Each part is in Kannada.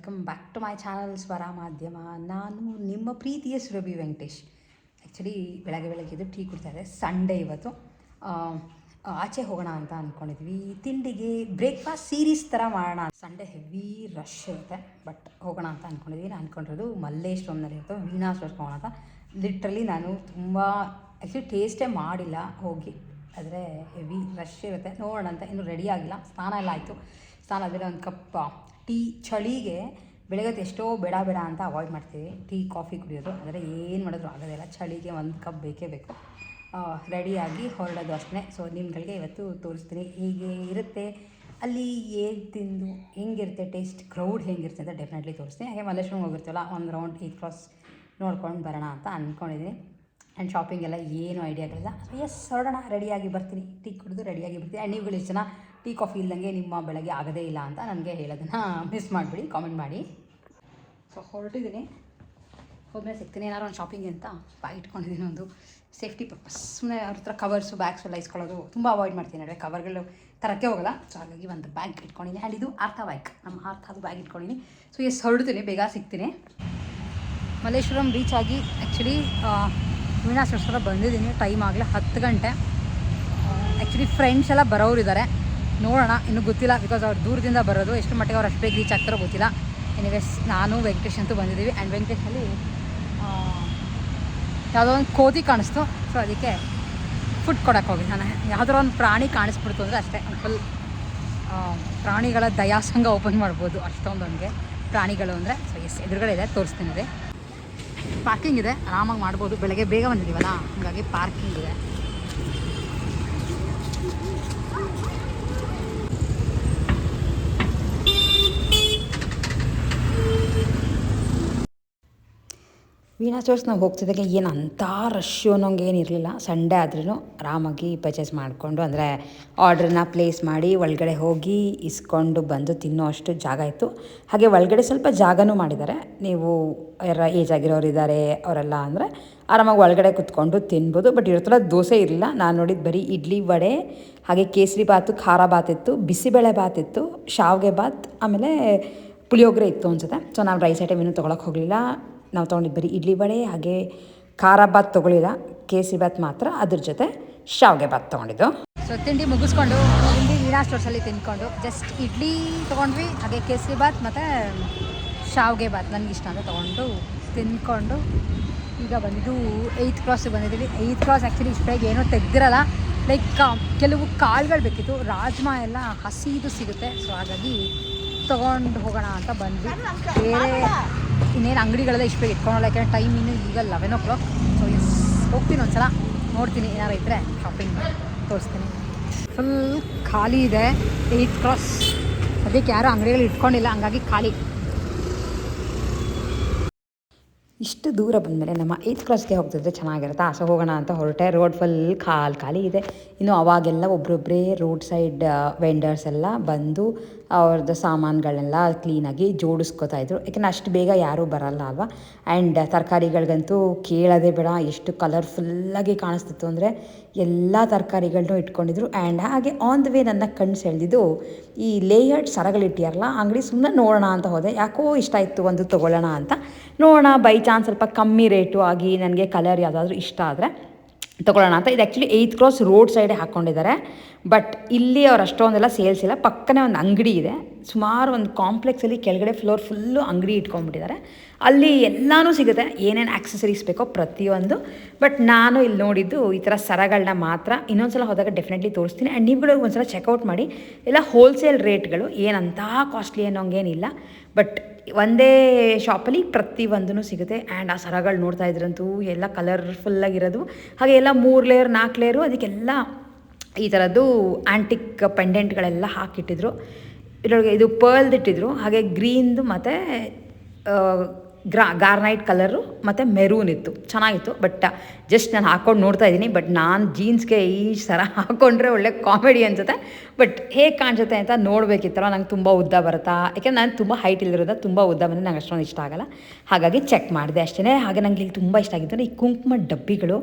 Welcome back to my channel Swara Madhyama. ನಾನು ನಿಮ್ಮ ಪ್ರೀತಿಯ ಸುರಭಿ ವೆಂಕಟೇಶ್. ಆ್ಯಕ್ಚುಲಿ ಬೆಳಗ್ಗೆ ಇದು ಟೀ ಕುಡಿತಾಯಿದೆ. ಸಂಡೇ ಇವತ್ತು ಆಚೆ ಹೋಗೋಣ ಅಂತ ಅಂದ್ಕೊಂಡಿದ್ವಿ. ತಿಂಡಿಗೆ ಬ್ರೇಕ್ಫಾಸ್ಟ್ ಸೀರೀಸ್ ಥರ ಮಾಡೋಣ. ಸಂಡೇ ಹೆವಿ ರಶ್ ಇರುತ್ತೆ, ಬಟ್ ಹೋಗೋಣ ಅಂತ ಅಂದ್ಕೊಂಡಿದ್ವಿ. ನಾನು ಅಂದ್ಕೊಂಡಿರೋದು ಮಲ್ಲೇಶ್ವರಂನಲ್ಲಿ ಇರ್ತವೆ ವೀಣಾ ಸ್ಟೋರ್ಸ್ಗೆ ಹೋಗೋಣ ಅಂತ. ಲಿಟ್ರಲಿ ನಾನು ತುಂಬ ಆ್ಯಕ್ಚುಲಿ ಟೇಸ್ಟೇ ಮಾಡಿಲ್ಲ ಹೋಗಿ, ಆದರೆ ಹೆವಿ ರಶ್ ಇರುತ್ತೆ. ನೋಡೋಣ ಅಂತ. ಇನ್ನೂ ರೆಡಿ ಆಗಿಲ್ಲ, ಸ್ನಾನ ಎಲ್ಲ ಆಯಿತು. ಸ್ನಾನ ಆದಮೇಲೆ ಒಂದು ಕಪ್ ಟೀ. ಚಳಿಗೆ ಬೆಳಗ್ಗೆ ಎಷ್ಟೋ ಬೇಡ ಅಂತ ಅವಾಯ್ಡ್ ಮಾಡ್ತೀವಿ ಟೀ ಕಾಫಿ ಕುಡಿಯೋದು, ಆದರೆ ಏನು ಮಾಡಿದ್ರು ಆಗೋದಿಲ್ಲ. ಚಳಿಗೆ ಒಂದು ಕಪ್ ಬೇಕೇ ಬೇಕು. ರೆಡಿಯಾಗಿ ಹೊರಡೋದು ಅಷ್ಟೇ. ಸೊ ನಿಮ್ಗಳಿಗೆ ಇವತ್ತು ತೋರಿಸ್ತೀನಿ ಹೇಗೆ ಇರುತ್ತೆ ಅಲ್ಲಿ, ಏನು ತಿಂದು ಹೆಂಗಿರುತ್ತೆ, ಟೇಸ್ಟ್, ಕ್ರೌಡ್ ಹೆಂಗಿರುತ್ತೆ ಅಂತ ಡೆಫಿನೆಟ್ಲಿ ತೋರಿಸ್ತೀನಿ. ಹಾಗೆ ಮಲ್ಲೇಶ್ವರಂಗೆ ಹೋಗಿರ್ತೀವಲ್ಲ, ಒಂದು ರೌಂಡ್ 8 ಕ್ರಾಸ್ ನೋಡ್ಕೊಂಡು ಬರೋಣ ಅಂತ ಅಂದ್ಕೊಂಡಿದ್ದೀನಿ. ಆ್ಯಂಡ್ ಶಾಪಿಂಗ್ ಎಲ್ಲ ಏನು ಐಡಿಯಾಗಳಿಲ್ಲ. ಸೊ ಎಸ್, ಹೊರಡೋಣ. ರೆಡಿಯಾಗಿ ಬರ್ತೀನಿ, ಟೀ ಕುಡಿದು ರೆಡಿಯಾಗಿ ಬರ್ತೀನಿ. ಆ್ಯಂಡ್ ನೀವುಗಳು ಇಷ್ಟು ಜನ ಟೀ ಕಾಫಿ ಇಲ್ದಂಗೆ ನಿಮ್ಮ ಬೆಳಗ್ಗೆ ಆಗೋದೇ ಇಲ್ಲ ಅಂತ ನನಗೆ ಹೇಳೋದನ್ನು ಮಿಸ್ ಮಾಡಿಬಿಡಿ, ಕಾಮೆಂಟ್ ಮಾಡಿ. ಸೊ ಹೊರಟಿದ್ದೀನಿ, ಹೋದ್ಮೇಲೆ ಸಿಗ್ತೀನಿ. ಏನಾರು ಒಂದು ಶಾಪಿಂಗ್ ಅಂತ ಬ್ಯಾಗ್ ಇಟ್ಕೊಂಡಿದ್ದೀನಿ, ಒಂದು ಸೇಫ್ಟಿ ಪರ್ಪಸ್. ಸುಮ್ಮನೆ ಅವ್ರ ಹತ್ರ ಕವರ್ಸು ಬ್ಯಾಗ್ಸು ಎಲ್ಲ ಇಸ್ಕೊಳ್ಳೋದು ತುಂಬ ಅವಾಯ್ಡ್ ಮಾಡ್ತೀನಿ. ನಡುವೆ ಕವರ್ಗಳು ತರಕ್ಕೆ ಹೋಗೋಲ್ಲ. ಸೊ ಹಾಗಾಗಿ ಒಂದು ಬ್ಯಾಗ್ ಇಟ್ಕೊಂಡಿದ್ದೀನಿ. ಆ್ಯಂಡ್ ಇದು ಆರ್ಥ ಬ್ಯಾಗ್, ನಮ್ಮ ಆರ್ಥದ ಬ್ಯಾಗ್ ಇಟ್ಕೊಂಡಿದ್ದೀನಿ. ಸೊ ಎಸ್, ಹೊರಡ್ತೀನಿ, ಬೇಗ ಸಿಗ್ತೀನಿ. ಮಲ್ಲೇಶ್ವರಂ ರೀಚ್ ಆಗಿ ಆ್ಯಕ್ಚುಲಿ ವೀಣಾ ಸ್ಟೋರ್ಸ್ಗೆಲ್ಲ ಬಂದಿದ್ದೀನಿ. ಟೈಮ್ ಆಗಲೇ 10 ಗಂಟೆ. ಆ್ಯಕ್ಚುಲಿ ಫ್ರೆಂಡ್ಸ್ ಎಲ್ಲ ಬರೋರಿದ್ದಾರೆ, ನೋಡೋಣ, ಇನ್ನೂ ಗೊತ್ತಿಲ್ಲ. ಬಿಕಾಸ್ ಅವ್ರು ದೂರದಿಂದ ಬರೋದು, ಎಷ್ಟು ಮಟ್ಟಿಗೆ ಅವ್ರು ಅಷ್ಟು ಬೇಗ ರೀಚ್ ಆಗ್ತಾರೋ ಗೊತ್ತಿಲ್ಲ. ಎನಿವೇಸ್, ನಾನು ವೆಂಕಟೇಶ್ ಅಂತೂ ಬಂದಿದ್ದೀವಿ. ಆ್ಯಂಡ್ ವೆಂಕಟೇಶಲ್ಲಿ ಯಾವುದೋ ಒಂದು ಕೋತಿ ಕಾಣಿಸ್ತು. ಸೊ ಅದಕ್ಕೆ ಫುಡ್ ಕೊಡೋಕ್ಕೆ ಹೋಗಿ ನಾನು. ಯಾವುದೋ ಒಂದು ಪ್ರಾಣಿ ಕಾಣಿಸ್ಬಿಡ್ತು ಅಂದರೆ ಅಷ್ಟೇ, ಒಂದು ಫುಲ್ ಪ್ರಾಣಿಗಳ ದಯಾಸಂಘ ಓಪನ್ ಮಾಡ್ಬೋದು, ಅಷ್ಟೊಂದು ನನಗೆ ಪ್ರಾಣಿಗಳು ಅಂದರೆ. ಸೊ ಎಸ್, ಎದುರುಗಡೆ ಇದೆ, ತೋರಿಸ್ತೀನಿ. ಇದೆ ಪಾರ್ಕಿಂಗ್ ಇದೆ, ಆರಾಮಾಗಿ ಮಾಡ್ಬೋದು. ಬೆಳಗ್ಗೆ ಬೇಗ ಬಂದಿದ್ದೀವಲ್ಲ, ಹಾಗಾಗಿ ಪಾರ್ಕಿಂಗ್ ಇದೆ. ವೀಣಾ ಸ್ಟೋರ್ಸ್ ನಾವು ಹೋಗ್ತಿದ್ದಾಗೆ ಏನು ಅಂಥ ರಶ್ಶು ಅನ್ನೋಂಗೆ ಏನಿರಲಿಲ್ಲ. ಸಂಡೇ ಆದ್ರೂ ಆರಾಮಾಗಿ ಪರ್ಚೇಸ್ ಮಾಡಿಕೊಂಡು, ಅಂದರೆ ಆರ್ಡ್ರನ್ನ ಪ್ಲೇಸ್ ಮಾಡಿ ಒಳಗಡೆ ಹೋಗಿ ಇಸ್ಕೊಂಡು ಬಂದು ತಿನ್ನೋ ಅಷ್ಟು ಜಾಗ ಇತ್ತು. ಹಾಗೆ ಒಳಗಡೆ ಸ್ವಲ್ಪ ಜಾಗನೂ ಮಾಡಿದ್ದಾರೆ. ನೀವು ಯಾರ ಏಜ್ ಆಗಿರೋರು ಇದ್ದಾರೆ ಅವರೆಲ್ಲ ಅಂದರೆ ಆರಾಮಾಗಿ ಒಳಗಡೆ ಕುತ್ಕೊಂಡು ತಿನ್ಬೋದು. ಬಟ್ ಇರ್ತಲ್ಲ, ದೋಸೆ ಇರಲಿಲ್ಲ. ನಾನು ನೋಡಿದ್ದು ಬರೀ ಇಡ್ಲಿ, ವಡೆ, ಹಾಗೆ ಕೇಸರಿ ಬಾತು, ಖಾರ ಬಾತ್ ಇತ್ತು, ಬಿಸಿಬೇಳೆ ಬಾತ್ ಇತ್ತು, ಶಾವಿಗೆ ಬಾತ್, ಆಮೇಲೆ ಪುಳಿಯೋಗರೆ ಇತ್ತು ಅನ್ಸುತ್ತೆ. ಸೊ ನಾವು ರೈಸ್ ಐಟಮ್ ಏನೂ ತೊಗೊಳಕ್ಕೆ ಹೋಗಲಿಲ್ಲ. ನಾವು ತೊಗೊಂಡಿದ್ದು ಬರೀ ಇಡ್ಲಿ ವಡೆ, ಹಾಗೆ ಖಾರ ಬಾತ್ ತೊಗೊಳಿಲ್ಲ, ಕೇಸರಿ ಬಾತ್ ಮಾತ್ರ, ಅದ್ರ ಜೊತೆ ಶಾವಿಗೆ ಬಾತ್ ತೊಗೊಂಡಿದ್ದು. ಸೊ ತಿಂಡಿ ಮುಗಿಸ್ಕೊಂಡು ತಿಂಡಿ ವೀಣಾ ಸ್ಟೋರ್ಸಲ್ಲಿ ತಿಂದ್ಕೊಂಡು ಜಸ್ಟ್ ಇಡ್ಲಿ ತೊಗೊಂಡ್ವಿ, ಹಾಗೆ ಕೇಸರಿ ಬಾತ್ ಮತ್ತು ಶಾವಿಗೆ ಬಾತ್ ನನಗಿಷ್ಟ ಅಂತ ತೊಗೊಂಡು ತಿಂದ್ಕೊಂಡು ಈಗ ಬಂದಿದ್ದು 8th ಕ್ರಾಸಿಗೆ ಬಂದಿದ್ದೀವಿ. 8th ಕ್ರಾಸ್ ಆ್ಯಕ್ಚುಲಿ ಇಷ್ಟ ಬೇಗ ಏನೋ ತೆಗ್ದಿರಲ್ಲ, ಲೈಕ್ ಕೆಲವು ಕಾಳುಗಳು ಬೇಕಿತ್ತು. ರಾಜ್ಮಾ ಎಲ್ಲ ಹಸಿದು ಸಿಗುತ್ತೆ, ಸೊ ಹಾಗಾಗಿ ತೊಗೊಂಡು ಹೋಗೋಣ ಅಂತ ಬಂದ್ವಿ. ಬೇರೆ ಇನ್ನೇನು ಅಂಗಡಿಗಳೆಲ್ಲ ಇಷ್ಟು ಬೇಗ ಇಟ್ಕೊಳಲ್ಲ, ಯಾಕೆಂದರೆ ಟೈಮ್ ಇನ್ನೂ ಈಗ 11 o'clock. ಸೊ ಎಸ್, ಹೋಗ್ತೀನಿ ಒಂದ್ಸಲ, ನೋಡ್ತೀನಿ, ಏನಾರು ಇದ್ದರೆ ಶಾಪಿಂಗ್ ತೋರಿಸ್ತೀನಿ. ಫುಲ್ ಖಾಲಿ ಇದೆ 8th ಕ್ರಾಸ್. ಅದಕ್ಕೆ ಯಾರೂ ಅಂಗಡಿಗಳು ಇಟ್ಕೊಂಡಿಲ್ಲ, ಹಂಗಾಗಿ ಖಾಲಿ. ಇಷ್ಟು ದೂರ ಬಂದಮೇಲೆ ನಮ್ಮ 8th ಕ್ರಾಸ್ಗೆ ಹೋಗ್ತಿದ್ರೆ ಚೆನ್ನಾಗಿರುತ್ತೆ. ಸೊ ಹೋಗೋಣ ಅಂತ ಹೊರಟೆ. ರೋಡ್ ಫುಲ್ ಖಾಲಿ ಇದೆ. ಇನ್ನು ಅವಾಗೆಲ್ಲ ಒಬ್ಬರೊಬ್ಬರೇ ರೋಡ್ ಸೈಡ್ ವೆಂಡರ್ಸ್ ಎಲ್ಲ ಬಂದು ಅವ್ರದ್ದು ಸಾಮಾನುಗಳನ್ನೆಲ್ಲ ಕ್ಲೀನಾಗಿ ಜೋಡಿಸ್ಕೊತಾಯಿದ್ರು, ಯಾಕೆಂದರೆ ಅಷ್ಟು ಬೇಗ ಯಾರೂ ಬರಲ್ಲ ಅಲ್ವಾ. ಆ್ಯಂಡ್ ತರಕಾರಿಗಳಿಗಂತೂ ಕೇಳೋದೇ ಬೇಡ, ಎಷ್ಟು ಕಲರ್ಫುಲ್ಲಾಗಿ ಕಾಣಿಸ್ತಿತ್ತು ಅಂದರೆ ಎಲ್ಲ ತರಕಾರಿಗಳನ್ನೂ ಇಟ್ಕೊಂಡಿದ್ರು. ಆ್ಯಂಡ್ ಹಾಗೆ ಆನ್ ದ ವೇ ನನ್ನ ಕಣ್ಣು ಸೆಳೆದಿದ್ದು ಈ ಲೇಯರ್ಡ್ ಸರಗಳಿಟ್ಟಿಯಾರಲ್ಲ, ಅಂಗಡಿ. ಸುಮ್ಮನೆ ನೋಡೋಣ ಅಂತ ಹೋದೆ, ಯಾಕೋ ಇಷ್ಟ ಇತ್ತು, ಒಂದು ತೊಗೊಳ್ಳೋಣ ಅಂತ. ನೋಡೋಣ, ಬೈ ಚಾನ್ಸ್ ಸ್ವಲ್ಪ ಕಮ್ಮಿ ರೇಟು ಆಗಿ ನನಗೆ ಕಲರ್ ಯಾವುದಾದ್ರೂ ಇಷ್ಟ ಆದರೆ ತೊಗೊಳ್ಳೋಣ ಅಂತ. ಇದು ಆ್ಯಕ್ಚುಲಿ 8th ಕ್ರಾಸ್ ರೋಡ್ ಸೈಡೇ ಹಾಕ್ಕೊಂಡಿದ್ದಾರೆ, ಬಟ್ ಇಲ್ಲಿ ಅವ್ರು ಅಷ್ಟೊಂದೆಲ್ಲ ಸೇಲ್ಸ್ ಇಲ್ಲ. ಪಕ್ಕನೇ ಒಂದು ಅಂಗಡಿ ಇದೆ, ಸುಮಾರು ಒಂದು ಕಾಂಪ್ಲೆಕ್ಸಲ್ಲಿ ಕೆಳಗಡೆ ಫ್ಲೋರ್ ಫುಲ್ಲು ಅಂಗಡಿ ಇಟ್ಕೊಂಡ್ಬಿಟ್ಟಿದ್ದಾರೆ. ಅಲ್ಲಿ ಎಲ್ಲನೂ ಸಿಗುತ್ತೆ, ಏನೇನು ಆಕ್ಸೆಸರೀಸ್ ಬೇಕೋ ಪ್ರತಿಯೊಂದು. ಬಟ್ ನಾನು ಇಲ್ಲಿ ನೋಡಿದ್ದು ಈ ಥರ ಸರಗಳನ್ನ ಮಾತ್ರ. ಇನ್ನೊಂದು ಸಲ ಹೋದಾಗ ಡೆಫಿನೆಟ್ಲಿ ತೋರಿಸ್ತೀನಿ. ಆ್ಯಂಡ್ ನೀವುಗಳು ಒಂದು ಸಲ ಚೆಕ್ಔಟ್ ಮಾಡಿ. ಎಲ್ಲ ಹೋಲ್ಸೇಲ್ ರೇಟ್ಗಳು, ಏನಂತ ಕಾಸ್ಟ್ಲಿ ಅನ್ನೋಂಗೇನಿಲ್ಲ. ಬಟ್ ಒಂದೇ ಶಾಪಲ್ಲಿ ಪ್ರತಿಯೊಂದೂ ಸಿಗುತ್ತೆ. ಆ್ಯಂಡ್ ಆ ಸರಗಳು ನೋಡ್ತಾ ಇದ್ರಂತೂ ಎಲ್ಲ ಕಲರ್ಫುಲ್ಲಾಗಿರೋದು, ಹಾಗೆ ಎಲ್ಲ 3 ಲೇಯರ್ 4 ಲೇಯರು, ಅದಕ್ಕೆಲ್ಲ ಈ ಥರದ್ದು ಆ್ಯಂಟಿಕ್ ಪೆಂಡೆಂಟ್ಗಳೆಲ್ಲ ಹಾಕಿಟ್ಟಿದ್ರು. ಇದರೊಳಗೆ ಇದು ಪರ್ಲ್ದು ಇಟ್ಟಿದ್ರು, ಹಾಗೆ ಗ್ರೀನ್ದು ಮತ್ತು ಗಾರ್ನೈಟ್ ಕಲರು ಮತ್ತು ಮೆರೂನ್ ಇತ್ತು, ಚೆನ್ನಾಗಿತ್ತು. ಬಟ್ ಜಸ್ಟ್ ನಾನು ಹಾಕ್ಕೊಂಡು ನೋಡ್ತಾ ಇದ್ದೀನಿ. ಬಟ್ ನಾನು ಜೀನ್ಸ್ಗೆ ಈ ಸರ ಹಾಕ್ಕೊಂಡ್ರೆ ಒಳ್ಳೆ ಕಾಮಿಡಿ ಅನಿಸುತ್ತೆ. ಬಟ್ ಹೇಗೆ ಕಾಣಿಸುತ್ತೆ ಅಂತ ನೋಡಬೇಕಿತ್ತಲ್ಲ. ನಂಗೆ ತುಂಬ ಉದ್ದ ಬರುತ್ತಾ, ಯಾಕೆಂದ್ರೆ ನಾನು ತುಂಬ ಹೈಟ್ ಇಲ್ಲಿರೋದ, ತುಂಬ ಉದ್ದ ಬಂದರೆ ನಂಗೆ ಅಷ್ಟೊಂದು ಇಷ್ಟ ಆಗಲ್ಲ. ಹಾಗಾಗಿ ಚೆಕ್ ಮಾಡಿದೆ ಅಷ್ಟೇ. ಹಾಗೆ ನಂಗೆ ಇಲ್ಲಿ ತುಂಬ ಇಷ್ಟ ಆಗಿತ್ತು ಅಂದರೆ ಈ ಕುಂಕುಮ ಡಬ್ಬಿಗಳು.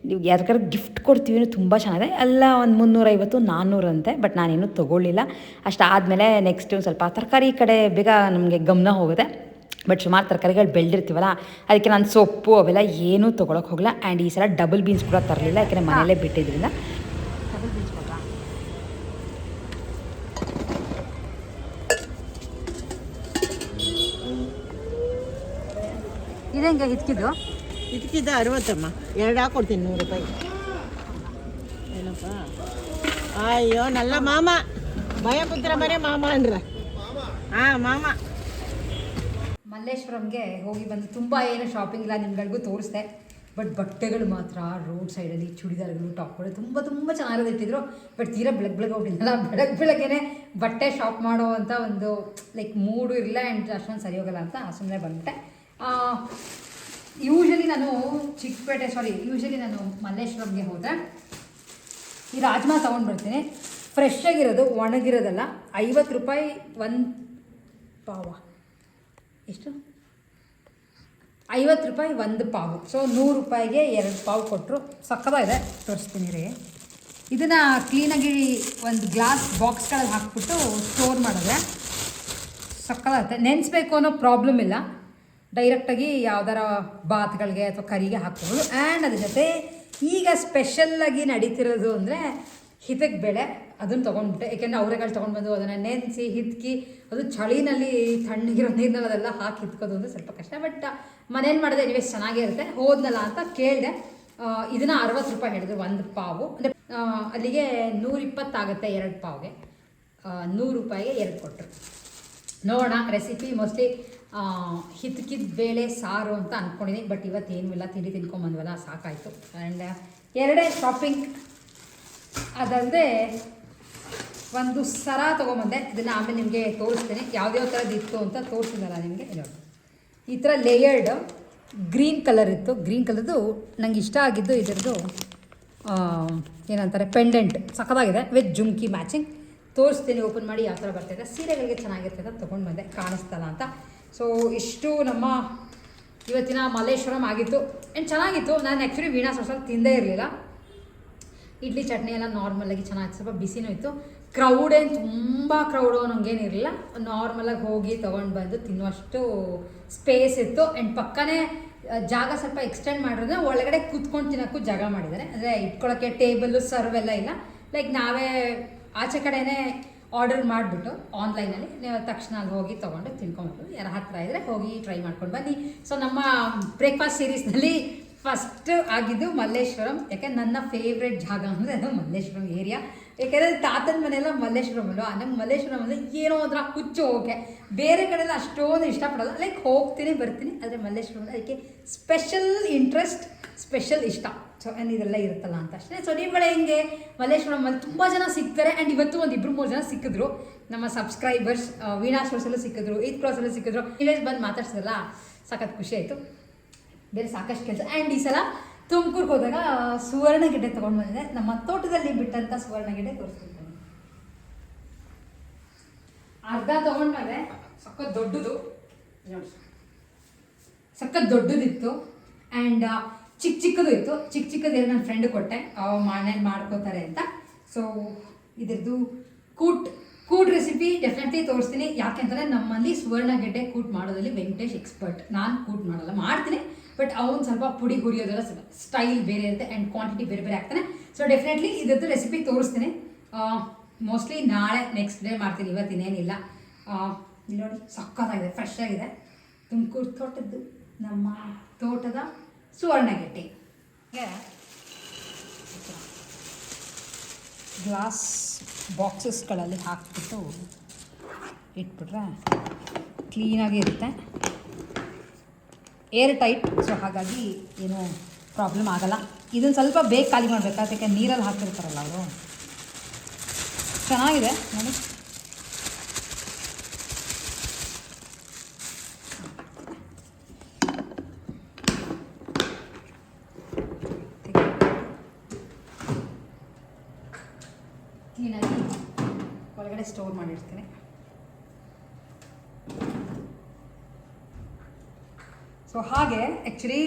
ನೀವು ಯಾರಿಗಾರು ಗಿಫ್ಟ್ ಕೊಡ್ತೀವಿ ಅಂದರೆ ತುಂಬ ಚೆನ್ನಾಗಿದೆ. ಎಲ್ಲ ಒಂದು 350 400 ಅಂತೆ. ಬಟ್ ನಾನೇನು ತೊಗೊಳ್ಳಿಲ್ಲ. ಅಷ್ಟಾದಮೇಲೆ ನೆಕ್ಸ್ಟ್ ಒಂದು ಸ್ವಲ್ಪ ತರಕಾರಿ ಕಡೆ ಬೇಗ ನಮಗೆ ಗಮನ ಹೋಗುತ್ತೆ. ಬಟ್ ಸುಮಾರು ತರಕಾರಿಗಳು ಬೆಳೆದಿರ್ತೀವಲ್ಲ, ಅದಕ್ಕೆ ನಾನು ಸೊಪ್ಪು ಅವೆಲ್ಲ ಏನೂ ತೊಗೊಳಕ್ಕೆ ಹೋಗಲ್ಲ. ಆ್ಯಂಡ್ ಈ ಸಲ ಡಬಲ್ ಬೀನ್ಸ್ ಕೂಡ ತರಲಿಲ್ಲ, ಯಾಕೆಂದರೆ ಮನೆಯಲ್ಲೇ ಬಿಟ್ಟಿದ್ರಿಂದ. Double beans ಕೊಡ್ರಾ? ಇದಂಗೆ ಇದಕ್ಕಿದ್ದು 60 2 ಹಾಕ್ಕೊಡ್ತೀನಿ 100 ರೂಪಾಯಿ. ಏನಪ್ಪ ಅಯ್ಯೋ ನಲ್ಲ ಮಾಮ ಭಯಪುತ್ರ ಮನೆ ಮಾಮ ಅಂದ್ರೆ ಮಾಮ. ಮಲ್ಲೇಶ್ವರಂಗೆ ಹೋಗಿ ಬಂದು ತುಂಬ ಏನು ಶಾಪಿಂಗ್ ಇಲ್ಲ, ನಿಮ್ಗಳಿಗೂ ತೋರಿಸ್ದೆ. ಬಟ್ ಬಟ್ಟೆಗಳು ಮಾತ್ರ ರೋಡ್ ಸೈಡಲ್ಲಿ ಚೂಡಿದಾರ್ಗಳು, ಟಾಪ್ಗಳು ತುಂಬ ತುಂಬ ಚೆನ್ನಾಗಿರೋದು ಇಟ್ಟಿದ್ರು. ಬಟ್ ತೀರಾ ಬೆಳಗ್ಗೆ ಹೋಗಿದ್ದಲ್ಲ, ಬೆಳಗ್ಗೆನೇ ಬಟ್ಟೆ ಶಾಪ್ ಮಾಡೋ ಅಂತ ಒಂದು ಲೈಕ್ ಮೂಡು ಇರಲಿಲ್ಲ. ಆ್ಯಂಡ್ ಅಷ್ಟೊಂದು ಸರಿ ಹೋಗಲ್ಲ ಅಂತ ಸುಮ್ಮನೆ ಬಂದ್ಬಿಟ್ಟೆ. ಯೂಶ್ವಲಿ ನಾನು ಮಲ್ಲೇಶ್ವರಂಗೆ ಹೋದರೆ ಈ ರಾಜ್ಮಾ ತೊಗೊಂಡು ಬರ್ತೀನಿ. ಫ್ರೆಶ್ ಆಗಿರೋದು, ಒಣಗಿರೋದಲ್ಲ. 50 ರೂಪಾಯಿ ಒಂದು ಪಾವ. ಎಷ್ಟು? 50 ರೂಪಾಯಿ ಒಂದು ಪಾವು. ಸೊ 100 ರೂಪಾಯಿಗೆ 2 ಪಾವು ಕೊಟ್ಟರು. ಸಕ್ಕತ್ತಾಗಿದೆ, ತೋರಿಸ್ತೀನಿ ರೀ. ಇದನ್ನು ಕ್ಲೀನಾಗಿ ಒಂದು ಗ್ಲಾಸ್ ಬಾಕ್ಸ್ಗಳಲ್ಲಿ ಹಾಕ್ಬಿಟ್ಟು ಸ್ಟೋರ್ ಮಾಡಿದ್ರೆ ಸಕ್ಕತ್ತಾಗುತ್ತೆ. ನೆನೆಸ್ಬೇಕು ಅನ್ನೋ ಪ್ರಾಬ್ಲಮ್ ಇಲ್ಲ. ಡೈರೆಕ್ಟಾಗಿ ಯಾವ್ದಾರ ಬಾತ್ಗಳಿಗೆ ಅಥವಾ ಕರಿಗೆ ಹಾಕ್ಬೋದು. ಆ್ಯಂಡ್ ಅದ್ರ ಜೊತೆ ಈಗ ಸ್ಪೆಷಲ್ಲಾಗಿ ನಡೀತಿರೋದು ಅಂದರೆ ಹಿತಕ್ಕೆ ಬೇಳೆ, ಅದನ್ನು ತೊಗೊಂಡ್ಬಿಟ್ಟೆ. ಏಕೆಂದರೆ ಅವರೆಗಳು ತೊಗೊಂಡ್ಬಂದು ಅದನ್ನು ನೆನೆಸಿ ಹಿತ್ಕಿ, ಅದು ಚಳಿನಲ್ಲಿ ತಣ್ಣಗಿರೋ ನೀರಿನಲ್ಲಿ ಅದೆಲ್ಲ ಹಾಕಿ ಹಿತ್ಕೋದು ಅಂದರೆ ಸ್ವಲ್ಪ ಕಷ್ಟ. ಬಟ್ ಮನೇಲಿ ಮಾಡಿದ್ರೆ ಎನಿವೇಸ್ ಚೆನ್ನಾಗೇ ಇರುತ್ತೆ. ಹೋದ್ನಲ್ಲ ಅಂತ ಕೇಳಿದೆ. ಇದನ್ನು 60 ರೂಪಾಯಿ ಹೇಳಿದ್ರು ಒಂದು ಪಾವು. ಅಂದರೆ ಅಲ್ಲಿಗೆ 120 ಆಗುತ್ತೆ 2 ಪಾವ್ಗೆ. 100 ರೂಪಾಯಿಗೆ 2 ಕೊಟ್ಟರು. ನೋಡೋಣ ರೆಸಿಪಿ. ಮೋಸ್ಟ್ಲಿ ಹಿತ್ಕಿದ ಬೇಳೆ ಸಾರು ಅಂತ ಅಂದ್ಕೊಂಡಿದ್ದೀನಿ. ಬಟ್ ಇವತ್ತೇನೂ ಇಲ್ಲ, ತಿಂಡಿ ತಿನ್ಕೊಂಬಂದ್ವಲ್ಲ, ಸಾಕಾಯಿತು. And 2 shopping. ಅದಲ್ಲದೆ ಒಂದು ಸರ ತೊಗೊಂಬಂದೆ. ಇದನ್ನು ಆಮೇಲೆ ನಿಮಗೆ ತೋರಿಸ್ತೀನಿ ಯಾವ್ಯಾವ ಥರದ್ದು ಇತ್ತು ಅಂತ. ತೋರಿಸಿದಲ್ಲ ನಿಮಗೆ. ನೋಡಿ ಈ ಥರ ಲೇಯರ್ಡ್ ಗ್ರೀನ್ ಕಲರ್ ಇತ್ತು. ಗ್ರೀನ್ ಕಲರ್ದು ನಂಗೆ ಇಷ್ಟ ಆಗಿದ್ದು ಇದರದ್ದು ಏನಂತಾರೆ ಪೆಂಡೆಂಟ್, ಸಖತ್ತಾಗಿದೆ ವಿತ್ ಜುಮ್ಕಿ ಮ್ಯಾಚಿಂಗ್. ತೋರಿಸ್ತೀನಿ ಓಪನ್ ಮಾಡಿ ಯಾವ ಥರ ಬರ್ತಾಯಿದೆ. ಸೀರೆಗಳಿಗೆ ಚೆನ್ನಾಗಿರ್ತದೆ ಅಂತ ತೊಗೊಂಡು ಬಂದೆ, ಕಾಣಿಸ್ತಲ್ಲ ಅಂತ. ಸೊ ಇಷ್ಟು ನಮ್ಮ ಇವತ್ತಿನ ಮಲ್ಲೇಶ್ವರಂ ಆಗಿತ್ತು. ಆ್ಯಂಡ್ ಚೆನ್ನಾಗಿತ್ತು. ನಾನು ಆ್ಯಕ್ಚುಲಿ ವೀಣಾ ಸ್ವಲ್ಪ ತಿಂದೇ ಇರಲಿಲ್ಲ. ಇಡ್ಲಿ ಚಟ್ನಿ ಎಲ್ಲ ನಾರ್ಮಲಾಗಿ ಚೆನ್ನಾಗಿತ್ತು, ಸ್ವಲ್ಪ ಬಿಸಿನೂ ಇತ್ತು. ಕ್ರೌಡೇನು ತುಂಬ ಕ್ರೌಡು ನನಗೇನಿರಲಿಲ್ಲ. ನಾರ್ಮಲಾಗಿ ಹೋಗಿ ತೊಗೊಂಡು ಬಂದು ತಿನ್ನುವಷ್ಟು ಸ್ಪೇಸ್ ಇತ್ತು. ಆ್ಯಂಡ್ ಪಕ್ಕನೇ ಜಾಗ ಸ್ವಲ್ಪ ಎಕ್ಸ್ಟೆಂಡ್ ಮಾಡಿರೋದ್ರೆ ಒಳಗಡೆ ಕೂತ್ಕೊಂಡು ತಿನ್ನೋಕ್ಕೂ ಜಾಗ ಮಾಡಿದ್ದಾರೆ. ಅಂದರೆ ಇಟ್ಕೊಳ್ಳೋಕ್ಕೆ ಟೇಬಲ್ಲು ಸರ್ವ್ ಎಲ್ಲ ಇಲ್ಲ. ಲೈಕ್ ನಾವೇ ಆಚೆ ಕಡೆನೇ ಆರ್ಡರ್ ಮಾಡಿಬಿಟ್ಟು ಆನ್ಲೈನಲ್ಲಿ ನೀವು ತಕ್ಷಣ ಅಲ್ಲಿ ಹೋಗಿ ತೊಗೊಂಡು ತಿನ್ಕೊಂಡ್ಬಿಟ್ಟು ಯಾರ ಹತ್ತಿರ ಇದ್ದರೆ ಹೋಗಿ ಟ್ರೈ ಮಾಡ್ಕೊಂಡು ಬನ್ನಿ. ಸೊ ನಮ್ಮ ಬ್ರೇಕ್ಫಾಸ್ಟ್ ಸೀರೀಸ್ನಲ್ಲಿ ಫಸ್ಟ್ ಆಗಿದ್ದು ಮಲ್ಲೇಶ್ವರಂ. ಯಾಕೆಂದ್ರೆ ನನ್ನ ಫೇವ್ರೆಟ್ ಜಾಗ ಅಂದರೆ ಅದು ಮಲ್ಲೇಶ್ವರಂ ಏರಿಯಾ. ಯಾಕೆಂದರೆ ತಾತನ ಮನೆಯೆಲ್ಲ ಮಲ್ಲೇಶ್ವರಂ ಅಲ್ವಾ. ನಂಗೆ ಮಲ್ಲೇಶ್ವರಂ ಅಂದರೆ ಏನೋ ಒಂಥರ ಹುಚ್ಚು ಹೋಗೋಕ್ಕೆ. ಬೇರೆ ಕಡೆಲ್ಲ ಅಷ್ಟೊಂದು ಇಷ್ಟಪಡೋಲ್ಲ. ಲೈಕ್ ಹೋಗ್ತೀನಿ ಬರ್ತೀನಿ, ಆದರೆ ಮಲ್ಲೇಶ್ವರಂ ಅದಕ್ಕೆ ಸ್ಪೆಷಲ್ ಇಂಟ್ರೆಸ್ಟ್, ಸ್ಪೆಷಲ್ ಇಷ್ಟ. ಸೊ ಇದೆಲ್ಲ ಇರುತ್ತಲ್ಲ ಅಂತ ಅಷ್ಟೇ. ಸೊ ನೀವುಗಳೇ ಹಿಂಗೆ ಮಲ್ಲೇಶ್ವರಮಲ್ಲಿ ತುಂಬ ಜನ ಸಿಗ್ತಾರೆ. ಆ್ಯಂಡ್ ಇವತ್ತು ಒಂದು 2-3 ಜನ ಸಿಕ್ಕಿದ್ರು ನಮ್ಮ ಸಬ್ಸ್ಕ್ರೈಬರ್ಸ್. ವೀಣಾ ಸ್ಟೋರ್ಸಲ್ಲೂ ಸಿಕ್ಕಿದ್ರು, ಈದ್ ಕ್ರಾಸಲ್ಲೂ ಸಿಕ್ಕಿದ್ರು. ನೀವೇ ಬಂದು ಮಾತಾಡ್ಸಿದ್ರಲ್ಲ, ಸಖತ್ ಖುಷಿ ಆಯಿತು. ಬೇರೆ ಸಾಕಷ್ಟು ಕೆಲಸ. ಆ್ಯಂಡ್ ಈ ಸಲ ತುಮಕೂರಿಗೆ ಹೋದಾಗ ಸುವರ್ಣಗೆಡ್ಡೆ ತೊಗೊಂಡು ಬಂದಿದೆ. ನಮ್ಮ ತೋಟದಲ್ಲಿ ಬಿಟ್ಟಂಥ ಸುವರ್ಣಗೆಡ್ಡೆ ತೋರಿಸ್ತಿದ್ದೇನೆ. ಅರ್ಧ ತೊಗೊಂಡ್ಮೇಲೆ ಸಖತ್ ದೊಡ್ಡದು ನೋಡಿ, ಸಖತ್ ದೊಡ್ಡದಿತ್ತು. ಆ್ಯಂಡ್ ಚಿಕ್ಕದು ಇತ್ತು. ಚಿಕ್ಕದು ನನ್ನ ಫ್ರೆಂಡ್ ಕೊಟ್ಟೆ, ಮನೇಲಿ ಮಾಡ್ಕೋತಾರೆ ಅಂತ. ಸೊ ಇದ್ರದ್ದು ಕೂಟ್ ರೆಸಿಪಿ ಡೆಫಿನೆಟ್ಲಿ ತೋರಿಸ್ತೀನಿ. ಯಾಕೆಂತಂದರೆ ನಮ್ಮಲ್ಲಿ ಸುವರ್ಣಗೆಡ್ಡೆ ಕೂಟ್ ಮಾಡೋದಲ್ಲಿ ವೆಂಕಟೇಶ್ ಎಕ್ಸ್ಪರ್ಟ್. ನಾನು ಕೂಟ್ ಮಾಡಲ್ಲ, ಮಾಡ್ತೀನಿ. ಬಟ್ ಅವ್ನು ಸ್ವಲ್ಪ ಪುಡಿ ಹುರಿಯೋದೆಲ್ಲ ಸ್ಟೈಲ್ ಬೇರೆ ಇರುತ್ತೆ ಆ್ಯಂಡ್ ಕ್ವಾಂಟಿಟಿ ಬೇರೆ ಬೇರೆ ಆಗ್ತಾನೆ. ಸೊ ಡೆಫಿನೆಟ್ಲಿ ಇದ್ರದ್ದು ರೆಸಿಪಿ ತೋರಿಸ್ತೀನಿ. ಮೋಸ್ಟ್ಲಿ ನಾಳೆ ನೆಕ್ಸ್ಟ್ ಡೇ ಮಾಡ್ತೀನಿ, ಇವತ್ತಿನೇನಿಲ್ಲ. ಇಲ್ಲಿ ನೋಡಿ ಸಕ್ಕತ್ತಾಗಿದೆ, ಫ್ರೆಶ್ ಆಗಿದೆ. ತುಮಕೂರು ತೋಟದ್ದು, ನಮ್ಮ ತೋಟದ ಸುವರ್ಣಗೆಡ್ಡೆ. ಗ್ಲಾಸ್ ಬಾಕ್ಸಸ್ಗಳಲ್ಲಿ ಹಾಕಿಬಿಟ್ಟು ಇಟ್ಬಿಟ್ರೆ ಕ್ಲೀನಾಗಿ ಇರುತ್ತೆ, ಏರ್ ಟೈಟ್. ಸೊ ಹಾಗಾಗಿ ಏನೂ ಪ್ರಾಬ್ಲಮ್ ಆಗಲ್ಲ. ಇದನ್ನು ಸ್ವಲ್ಪ ಬೇಗ ಖಾಲಿ ಮಾಡಬೇಕು, ಅದಕ್ಕೆ ನೀರಲ್ಲಿ ಹಾಕಿರ್ತಾರಲ್ಲ ಅವರು. ಚೆನ್ನಾಗಿದೆ ನೋಡಿ. ಒಳಗಡೆ ಸ್ಟೋರ್ ಮಾಡಿರ್ತೀನಿ. ಸೊ ಹಾಗೆ ಆ್ಯಕ್ಚುಲಿ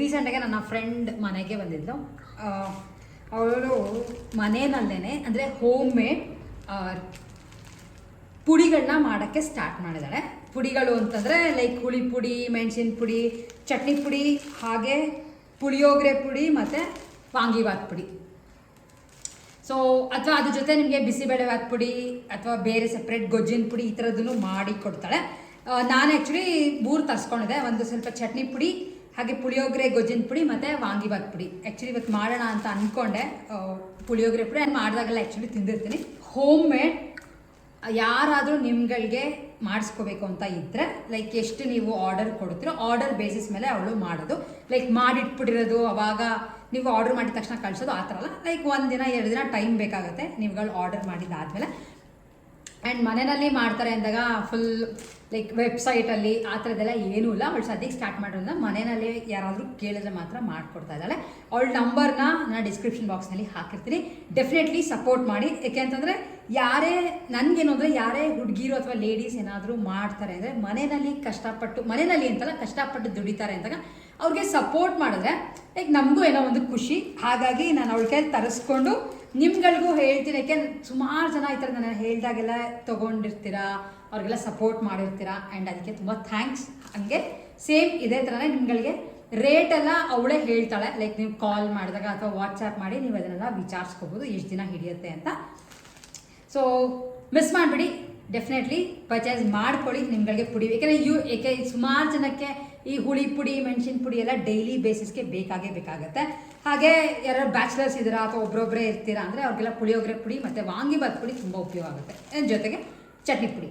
ರೀಸೆಂಟಾಗೆ ನನ್ನ ಫ್ರೆಂಡ್ ಮನೆಗೆ ಬಂದಿದ್ಲು. ಅವಳು ಮನೆಯಲ್ಲೇ ಅಂದರೆ ಹೋಮ್ ಮೇಡ್ ಪುಡಿಗಳನ್ನ ಮಾಡೋಕ್ಕೆ ಸ್ಟಾರ್ಟ್ ಮಾಡಿದ್ದಾಳೆ. ಪುಡಿಗಳು ಅಂತಂದರೆ ಲೈಕ್ ಹುಳಿ ಪುಡಿ, ಮೆಣಸಿನ ಪುಡಿ, ಚಟ್ನಿ ಪುಡಿ, ಹಾಗೆ ಪುಳಿಯೋಗರೆ ಪುಡಿ ಮತ್ತು ವಾಂಗಿಭಾತ್ ಪುಡಿ. ಸೊ ಅಥವಾ ಅದ್ರ ಜೊತೆ ನಿಮಗೆ ಬಿಸಿಬೇಳೆಭಾತ್ ಪುಡಿ ಅಥವಾ ಬೇರೆ ಸಪ್ರೇಟ್ ಗೊಜ್ಜಿನ ಪುಡಿ ಈ ಥರದ್ದನ್ನು ಮಾಡಿ ಕೊಡ್ತಾಳೆ. ನಾನು ಆ್ಯಕ್ಚುಲಿ 3 ತರಿಸ್ಕೊಂಡಿದ್ದೆ. ಒಂದು ಸ್ವಲ್ಪ ಚಟ್ನಿ ಪುಡಿ, ಹಾಗೆ ಪುಳಿಯೋಗರೆ ಗೊಜ್ಜಿನ ಪುಡಿ ಮತ್ತು ವಾಂಗಿಭಾತ್ ಪುಡಿ. ಆ್ಯಕ್ಚುಲಿ ಇವತ್ತು ಮಾಡೋಣ ಅಂತ ಅಂದ್ಕೊಂಡೆ. ಪುಳಿಯೋಗರೆ ಪುಡಿ ನಾನು ಮಾಡಿದಾಗೆಲ್ಲ ಆ್ಯಕ್ಚುಲಿ ತಿಂದಿರ್ತೀನಿ. ಹೋಮ್ ಮೇಡ್ ಯಾರಾದರೂ ನಿಮ್ಗಳಿಗೆ ಮಾಡಿಸ್ಕೋಬೇಕು ಅಂತ ಇದ್ದರೆ ಲೈಕ್ ಎಷ್ಟು ನೀವು ಆರ್ಡರ್ ಕೊಡ್ತೀರೋ ಆರ್ಡರ್ ಬೇಸಿಸ್ ಮೇಲೆ ಅವಳು ಮಾಡೋದು. ಲೈಕ್ ಮಾಡಿಟ್ಬಿಟ್ಟಿರೋದು, ಅವಾಗ ನೀವು ಆರ್ಡರ್ ಮಾಡಿದ ತಕ್ಷಣ ಕಳಿಸೋದು ಆ ಥರ ಅಲ್ಲ. ಲೈಕ್ 1 ದಿನ 2 ದಿನ ಟೈಮ್ ಬೇಕಾಗುತ್ತೆ ನೀವುಗಳು ಆರ್ಡರ್ ಮಾಡಿದ್ದಾದಮೇಲೆ. ಆ್ಯಂಡ್ ಮನೆಯಲ್ಲಿ ಮಾಡ್ತಾರೆ ಅಂದಾಗ ಫುಲ್ ಲೈಕ್ ವೆಬ್ಸೈಟಲ್ಲಿ ಆ ಥರದ್ದೆಲ್ಲ ಏನೂ ಇಲ್ಲ. ಅವಳು ಸದ್ಯಕ್ಕೆ ಸ್ಟಾರ್ಟ್ ಮಾಡೋದ್ರಿಂದ ಮನೆಯಲ್ಲಿ ಯಾರಾದರೂ ಕೇಳಿದ್ರೆ ಮಾತ್ರ ಮಾಡಿಕೊಡ್ತಾ ಇದ್ದಾಳೆ. ಅವಳ ನಂಬರ್ನ ನಾನು ಡಿಸ್ಕ್ರಿಪ್ಷನ್ ಬಾಕ್ಸ್ನಲ್ಲಿ ಹಾಕಿರ್ತೀನಿ. ಡೆಫಿನೆಟ್ಲಿ ಸಪೋರ್ಟ್ ಮಾಡಿ. ಯಾಕೆ ಅಂತಂದರೆ ಯಾರೇ ನನಗೇನು ಅಂದರೆ ಯಾರೇ ಹುಡುಗಿರು ಅಥವಾ ಲೇಡೀಸ್ ಏನಾದರೂ ಮಾಡ್ತಾರೆ ಅಂದರೆ ಮನೆಯಲ್ಲಿ ಕಷ್ಟಪಟ್ಟು, ಮನೆಯಲ್ಲಿ ಅಂತಲ್ಲ ಕಷ್ಟಪಟ್ಟು ದುಡಿತಾರೆ ಅಂದಾಗ ಅವ್ರಿಗೆ ಸಪೋರ್ಟ್ ಮಾಡಿದ್ರೆ ಲೈಕ್ ನಮಗೂ ಏನೋ ಒಂದು ಖುಷಿ. ಹಾಗಾಗಿ ನಾನು ಅವಳ ಕೈ ತರಿಸ್ಕೊಂಡು ನಿಮ್ಗಳಿಗೂ ಹೇಳ್ತೀನಿ. ಯಾಕೆ ಸುಮಾರು ಜನ ಈ ಥರ ನಾನು ಹೇಳಿದಾಗೆಲ್ಲ ತೊಗೊಂಡಿರ್ತೀರಾ, ಅವ್ರಿಗೆಲ್ಲ ಸಪೋರ್ಟ್ ಮಾಡಿರ್ತೀರಾ. ಆ್ಯಂಡ್ ಅದಕ್ಕೆ ತುಂಬ ಥ್ಯಾಂಕ್ಸ್. ಹಂಗೆ ಸೇಮ್ ಇದೇ ಥರನೇ ನಿಮ್ಗಳಿಗೆ ರೇಟೆಲ್ಲ ಅವಳೇ ಹೇಳ್ತಾಳೆ. ಲೈಕ್ ನೀವು ಕಾಲ್ ಮಾಡಿದಾಗ ಅಥವಾ ವಾಟ್ಸಪ್ ಮಾಡಿ ನೀವು ಅದನ್ನೆಲ್ಲ ವಿಚಾರಿಸ್ಕೋಬೋದು ಎಷ್ಟು ದಿನ ಹಿಡಿಯುತ್ತೆ ಅಂತ. ಸೊ ಮಿಸ್ ಮಾಡಿಬಿಡಿ, ಡೆಫಿನೆಟ್ಲಿ ಪರ್ಚೇಸ್ ಮಾಡ್ಕೊಳ್ಳಿ ನಿಮ್ಗಳಿಗೆ ಪುಡಿ. ಏಕೆ ಸುಮಾರು ಜನಕ್ಕೆ ಈ ಹುಳಿ ಪುಡಿ, ಮೆಣಸಿನ ಪುಡಿ ಎಲ್ಲ ಡೈಲಿ ಬೇಸಿಸ್ಗೆ ಬೇಕಾಗುತ್ತೆ. ಹಾಗೆ ಯಾರು ಬ್ಯಾಚುಲರ್ಸ್ ಇದ್ದೀರಾ ಅಥವಾ ಒಬ್ಬರೊಬ್ಬರೇ ಇರ್ತೀರಾ ಅಂದರೆ ಅವ್ರಿಗೆಲ್ಲ ಪುಳಿಯೋಗರೆ ಪುಡಿ ಮತ್ತು ವಾಂಗಿಭಾತ್ ಪುಡಿ ತುಂಬ ಉಪಯೋಗ ಆಗುತ್ತೆ. ಜೊತೆಗೆ ಚಟ್ನಿ ಪುಡಿ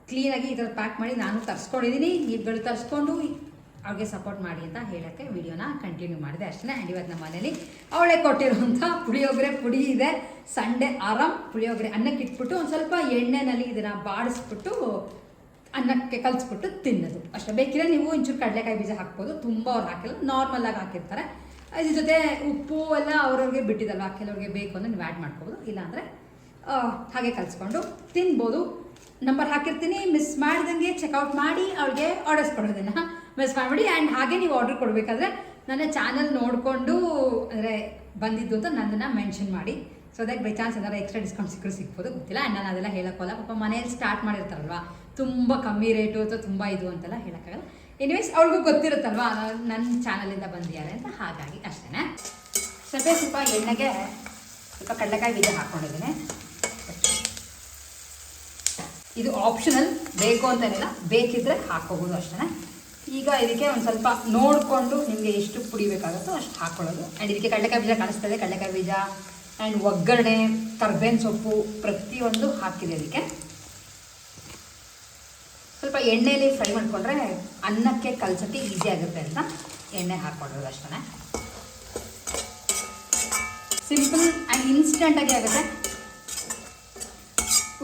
ಕ್ಲೀನಾಗಿ ಈ ಥರ ಪ್ಯಾಕ್ ಮಾಡಿ ನಾನು ತರಿಸ್ಕೊಂಡಿದ್ದೀನಿ. ನೀವುಗಳು ತರಿಸ್ಕೊಂಡು ಅವ್ರಿಗೆ ಸಪೋರ್ಟ್ ಮಾಡಿ ಅಂತ ಹೇಳೋಕ್ಕೆ ವಿಡಿಯೋನ ಕಂಟಿನ್ಯೂ ಮಾಡಿದೆ ಅಷ್ಟೇ. ಆ್ಯಂಡ್ ಇವತ್ತು ನಮ್ಮ ಮನೇಲಿ ಅವಳೇ ಕೊಟ್ಟಿರುವಂಥ ಪುಳಿಯೋಗರೆ ಪುಡಿ ಇದೆ. ಸಂಡೇ ಆರಾಮ್ ಪುಳಿಯೋಗರೆ ಅನ್ನಕ್ಕೆ ಇಟ್ಬಿಟ್ಟು ಒಂದು ಸ್ವಲ್ಪ ಎಣ್ಣೆನಲ್ಲಿ ಇದನ್ನು ಬಾಡಿಸ್ಬಿಟ್ಟು ಅನ್ನಕ್ಕೆ ಕಲಿಸ್ಬಿಟ್ಟು ತಿನ್ನೋದು ಅಷ್ಟೇ. ಬೇಕಿದ್ರೆ ನೀವು ಒಂಚೂರು ಕಡಲೆಕಾಯಿ ಬೀಜ ಹಾಕ್ಬೋದು, ತುಂಬ ಅವ್ರು ಹಾಕಿಲ್ಲ, ನಾರ್ಮಲಾಗಿ ಹಾಕಿರ್ತಾರೆ. ಇದ್ರ ಜೊತೆ ಉಪ್ಪು ಎಲ್ಲ ಅವ್ರವ್ರಿಗೆ ಬಿಟ್ಟಿದ್ದಲ್ವ, ಕೆಲವ್ರಿಗೆ ಬೇಕು ಅಂದರೆ ನೀವು ಆ್ಯಡ್ ಮಾಡ್ಕೋಬೋದು. ಇಲ್ಲಾಂದರೆ ಹಾಗೆ ಕಲಿಸ್ಕೊಂಡು ತಿನ್ಬೋದು. ನಂಬರ್ ಹಾಕಿರ್ತೀನಿ, ಮಿಸ್ ಮಾಡ್ದಂಗೆ ಚೆಕ್ಔಟ್ ಮಾಡಿ ಅವ್ರಿಗೆ ಆರ್ಡರ್ಸ್ ಕೊಡೋದನ್ನು ಮಿಸ್ ಮಾಡಿಬಿಡಿ. ಆ್ಯಂಡ್ ಹಾಗೆ ನೀವು ಆರ್ಡರ್ ಕೊಡಬೇಕಾದ್ರೆ ನನ್ನ ಚಾನಲ್ ನೋಡಿಕೊಂಡು ಅಂದರೆ ಬಂದಿದ್ದು ಅಂತ ನನ್ನನ್ನು ಮೆನ್ಷನ್ ಮಾಡಿ. ಸೊ ದಟ್ ಬೈ ಚಾನ್ಸ್ ಏನಾದ್ರು ಎಕ್ಸ್ಟ್ರಾ ಡಿಸ್ಕೌಂಟ್ ಸಿಗ್ಬೋದು, ಗೊತ್ತಿಲ್ಲ. ಆ್ಯಂಡ್ ನಾನು ಅದೆಲ್ಲ ಹೇಳೋಕ್ಕಲ್ಲ. ಪಾಪ ಮನೇಲಿ ಸ್ಟಾರ್ಟ್ ಮಾಡಿರ್ತಾರಲ್ವ, ತುಂಬ ಕಮ್ಮಿ ರೇಟು ಅಥವಾ ತುಂಬ ಇದು ಅಂತೆಲ್ಲ ಹೇಳೋಕ್ಕಾಗಲ್ಲ. ಎನಿವೇಸ್ ಅವ್ರಿಗೂ ಗೊತ್ತಿರುತ್ತಲ್ವ ನನ್ನ ಚಾನಲಿಂದ ಬಂದಿದ್ದಾರೆ ಅಂತ, ಹಾಗಾಗಿ ಅಷ್ಟೇ. ಸ್ವಲ್ಪ ಎಣ್ಣೆಗೆ ಸ್ವಲ್ಪ ಕಡಲೆಕಾಯಿ ಬೀಜ ಹಾಕ್ಕೊಂಡಿದ್ದೀನಿ. ಇದು ಆಪ್ಷನಲ್, ಬೇಕು ಅಂತೇನಿಲ್ಲ, ಬೇಕಿದ್ದರೆ ಹಾಕ್ಕೋಬೋದು ಅಷ್ಟೇ. ಈಗ ಇದಕ್ಕೆ ಒಂದು ಸ್ವಲ್ಪ ನೋಡಿಕೊಂಡು ನಿಮಗೆ ಎಷ್ಟು ಪುಡಿ ಬೇಕಾಗುತ್ತೋ ಅಷ್ಟು ಹಾಕ್ಕೊಳ್ಳೋದು. ಆ್ಯಂಡ್ ಇದಕ್ಕೆ ಕಡಲೆಕಾಯಿ ಬೀಜ ಕಾಣಿಸ್ತದೆ, ಕಡಲೆಕಾಯಿ ಬೀಜ ಆ್ಯಂಡ್ ಒಗ್ಗರಣೆ, ಕರ್ಬೇವಿನ ಸೊಪ್ಪು ಪ್ರತಿಯೊಂದು ಹಾಕಿದೆ. ಇದಕ್ಕೆ ಸ್ವಲ್ಪ ಎಣ್ಣೆಯಲ್ಲಿ ಫ್ರೈ ಮಾಡಿಕೊಂಡ್ರೆ ಅನ್ನಕ್ಕೆ ಕಲಸೋಕ್ಕೆ ಈಸಿ ಆಗುತ್ತೆ ಅಂತ ಎಣ್ಣೆ ಹಾಕ್ಕೊಳ್ಳೋದು ಅಷ್ಟೇ. ಸಿಂಪಲ್ ಆ್ಯಂಡ್ ಇನ್ಸ್ಟೆಂಟಾಗಿ ಆಗುತ್ತೆ.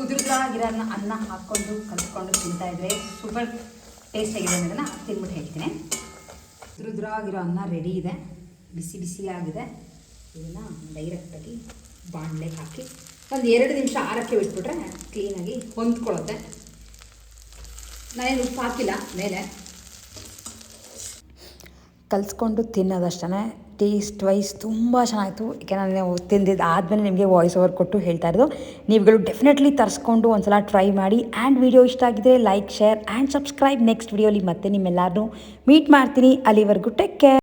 ಉದುರುದ್ರಾಗಿರೋ ಅನ್ನ ಹಾಕ್ಕೊಂಡು ಕಲಿಸ್ಕೊಂಡು ತಿಂತಾಯಿದ್ರೆ ಸೂಪರ್ ಟೇಸ್ಟಾಗಿದೆ ಅನ್ನೋದನ್ನು ತಿಂದ್ಬಿಟ್ಟು ಹೇಳ್ತೀನಿ. ಉದುರುದ್ರಾಗಿರೋ ಅನ್ನ ರೆಡಿ ಇದೆ, ಬಿಸಿ ಬಿಸಿಯಾಗಿದೆ. ಇದನ್ನು ಡೈರೆಕ್ಟಾಗಿ ಬಾಣಲೆಗೆ ಹಾಕಿ ಒಂದು 2 ನಿಮಿಷ ಆರಕ್ಕೆ ಬಿಟ್ಬಿಟ್ರೆ ಕ್ಲೀನಾಗಿ ಹೊಂದ್ಕೊಳ್ಳುತ್ತೆ. ನಾನೇನು ಉಪ್ಪು ಹಾಕಿಲ್ಲ ಮೇಲೆ. ಕಲಿಸ್ಕೊಂಡು ತಿನ್ನೋದಷ್ಟೇ. ಟೇಸ್ಟ್ ವೈಸ್ ತುಂಬ ಚೆನ್ನಾಗಿತ್ತು. ಏಕೆ ನಾನು ತಿಂದಿದ್ದು ಆದಮೇಲೆ ನಿಮಗೆ ವಾಯ್ಸ್ ಓವರ್ ಕೊಟ್ಟು ಹೇಳ್ತಾ ಇರೋದು. ನೀವುಗಳು ಡೆಫಿನೆಟ್ಲಿ ತರಿಸ್ಕೊಂಡು ಒಂದು ಸಲ ಟ್ರೈ ಮಾಡಿ. ಆ್ಯಂಡ್ ವಿಡಿಯೋ ಇಷ್ಟ ಆಗಿದೆ like, share and subscribe. Next ವಿಡಿಯೋಲಿ ಮತ್ತೆ ನಿಮ್ಮೆಲ್ಲರೂ ಮೀಟ್ ಮಾಡ್ತೀನಿ. ಅಲ್ಲಿವರೆಗೂ ಟೇಕ್ ಕೇರ್.